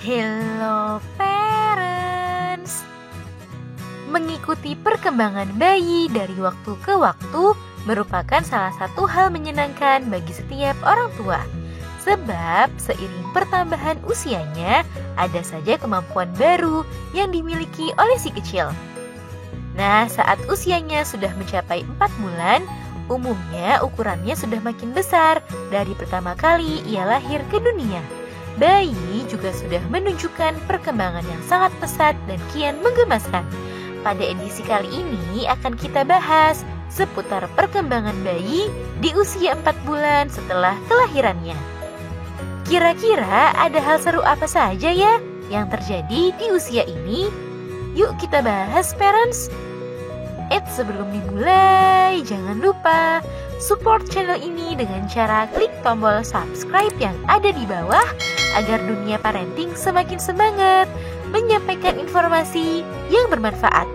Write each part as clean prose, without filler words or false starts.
Hello parents. Mengikuti perkembangan bayi dari waktu ke waktu merupakan salah satu hal menyenangkan bagi setiap orang tua. Sebab seiring pertambahan usianya, ada saja kemampuan baru yang dimiliki oleh si kecil. Nah, saat usianya sudah mencapai 4 bulan, umumnya ukurannya sudah makin besar dari pertama kali ia lahir ke dunia. Bayi juga sudah menunjukkan perkembangan yang sangat pesat dan kian menggemaskan. Pada edisi kali ini akan kita bahas seputar perkembangan bayi di usia 4 bulan setelah kelahirannya. Kira-kira ada hal seru apa saja ya yang terjadi di usia ini? Yuk kita bahas parents. Sebelum dimulai, jangan lupa support channel ini dengan cara klik tombol subscribe yang ada di bawah agar dunia parenting semakin semangat menyampaikan informasi yang bermanfaat.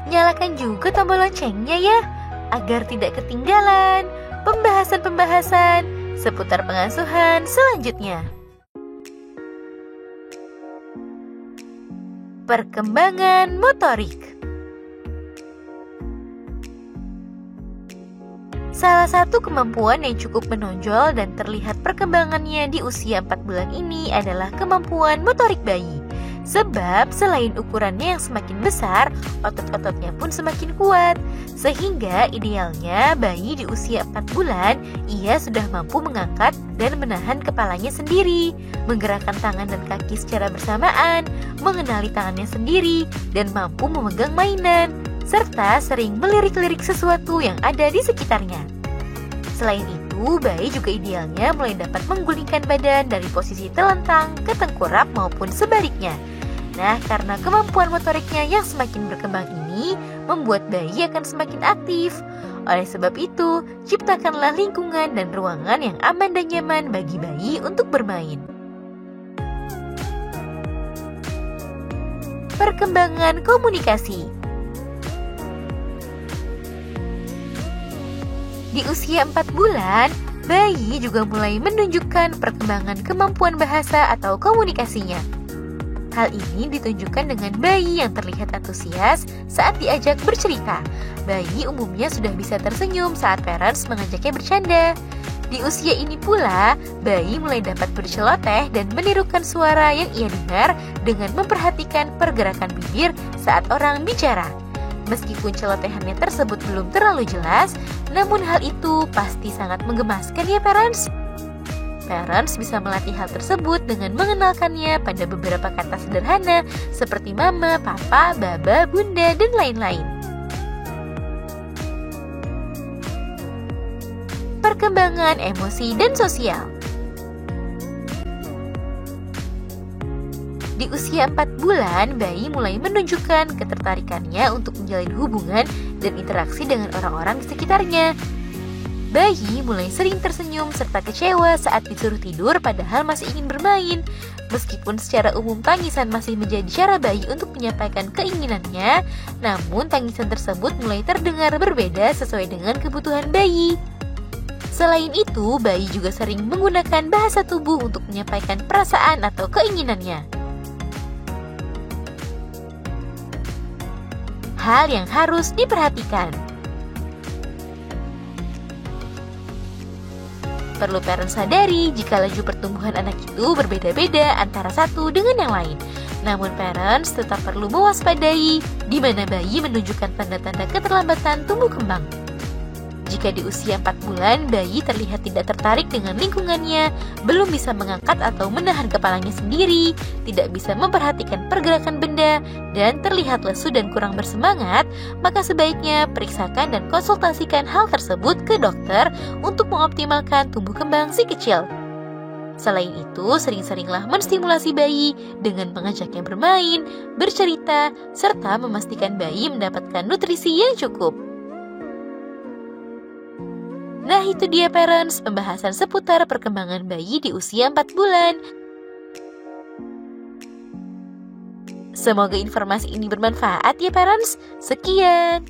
Nyalakan juga tombol loncengnya ya, agar tidak ketinggalan pembahasan-pembahasan seputar pengasuhan selanjutnya. Perkembangan motorik. Salah satu kemampuan yang cukup menonjol dan terlihat perkembangannya di usia 4 bulan ini adalah kemampuan motorik bayi. Sebab selain ukurannya yang semakin besar, otot-ototnya pun semakin kuat. Sehingga idealnya bayi di usia 4 bulan, ia sudah mampu mengangkat dan menahan kepalanya sendiri, menggerakkan tangan dan kaki secara bersamaan, mengenali tangannya sendiri, dan mampu memegang mainan, serta sering melirik-lirik sesuatu yang ada di sekitarnya. Selain itu, bayi juga idealnya mulai dapat menggulingkan badan dari posisi telentang ke tengkurap maupun sebaliknya. Nah, karena kemampuan motoriknya yang semakin berkembang ini, membuat bayi akan semakin aktif. Oleh sebab itu, ciptakanlah lingkungan dan ruangan yang aman dan nyaman bagi bayi untuk bermain. Perkembangan komunikasi. Di usia 4 bulan, bayi juga mulai menunjukkan perkembangan kemampuan bahasa atau komunikasinya. Hal ini ditunjukkan dengan bayi yang terlihat antusias saat diajak bercerita. Bayi umumnya sudah bisa tersenyum saat parents mengajaknya bercanda. Di usia ini pula, bayi mulai dapat berceloteh dan menirukan suara yang ia dengar dengan memperhatikan pergerakan bibir saat orang bicara. Meskipun celotehannya tersebut belum terlalu jelas, namun hal itu pasti sangat menggemaskan ya parents. Parents bisa melatih hal tersebut dengan mengenalkannya pada beberapa kata sederhana seperti mama, papa, baba, bunda, dan lain-lain. Perkembangan emosi dan sosial. Di usia 4 bulan, bayi mulai menunjukkan ketertarikannya untuk menjalin hubungan dan interaksi dengan orang-orang di sekitarnya. Bayi mulai sering tersenyum serta kecewa saat disuruh tidur padahal masih ingin bermain. Meskipun secara umum tangisan masih menjadi cara bayi untuk menyampaikan keinginannya, namun tangisan tersebut mulai terdengar berbeda sesuai dengan kebutuhan bayi. Selain itu, bayi juga sering menggunakan bahasa tubuh untuk menyampaikan perasaan atau keinginannya. Hal yang harus diperhatikan. Perlu parents sadari jika laju pertumbuhan anak itu berbeda-beda antara satu dengan yang lain. Namun parents tetap perlu mewaspadai di mana bayi menunjukkan tanda-tanda keterlambatan tumbuh kembang. Jika di usia 4 bulan, bayi terlihat tidak tertarik dengan lingkungannya, belum bisa mengangkat atau menahan kepalanya sendiri, tidak bisa memperhatikan pergerakan benda, dan terlihat lesu dan kurang bersemangat, maka sebaiknya periksakan dan konsultasikan hal tersebut ke dokter untuk mengoptimalkan tumbuh kembang si kecil. Selain itu, sering-seringlah menstimulasi bayi dengan mengajaknya bermain, bercerita, serta memastikan bayi mendapatkan nutrisi yang cukup. Nah, itu dia parents, pembahasan seputar perkembangan bayi di usia 4 bulan. Semoga informasi ini bermanfaat ya parents. Sekian.